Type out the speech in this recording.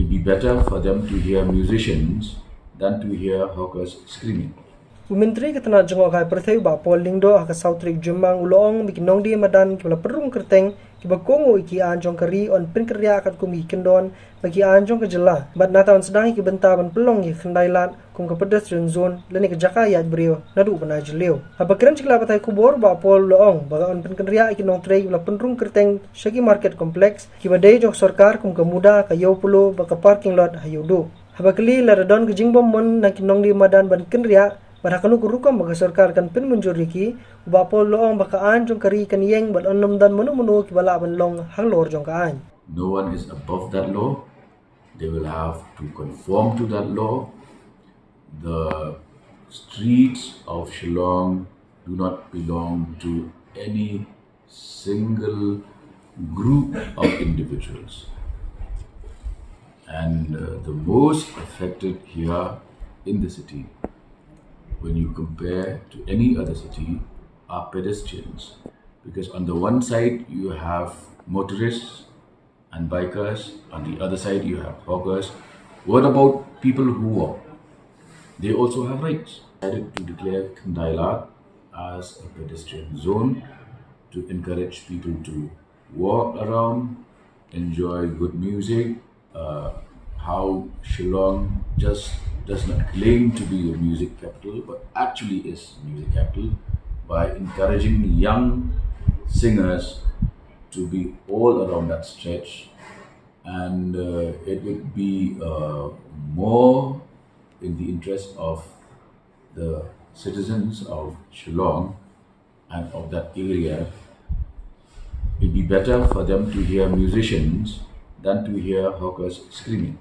It'd be better for them to hear musicians than to hear hawkers screaming. Menteri ketena jengok hai pertheu ba Pol Lyngdoh ka Sautrik Jemang ulong bigi Nongdie Madan ki Pynrung Kyrteng ki Kongo iki anjong kari on Pynkynriah kat kumi kendon bagi anjong ke jela bat nataon sedang ki bentaban pelong ki kendailat kum ke pedestrian zone leni ke jakaya brio nadu bana jeleu abakran cikla batai kubor ba Pol loong baga on Pynkynriah ki nong trei ki Pynrung Kyrteng shagi market complex ki badai jok Sorkar kum ke muda ka Yopulo ba ka parking lot hayudu habakli laradon ke jingbom mon na ki Nongdie Madan ban Pynkynriah Barakalu kurukam baka Sorkar kan pin menjuriki bapol loong baka anjong kari kan yeng bal onnom dan menu ki bala ban long hanglor jong ka an. No one is above that law. They will have to conform to that law. The streets of Shillong do not belong to any single group of individuals. And the most affected here in the city, when you compare to any other city, are pedestrians. Because on the one side you have motorists and bikers, on the other side you have hawkers. What about people who walk? They also have rights. I decided to declare Kendailat as a pedestrian zone to encourage people to walk around, enjoy good music. How Shillong just does not claim to be a music capital, but actually is music capital by encouraging young singers to be all around that stretch, and it would be more in the interest of the citizens of Shillong and of that area. It'd be better for them to hear musicians than to hear hawkers screaming.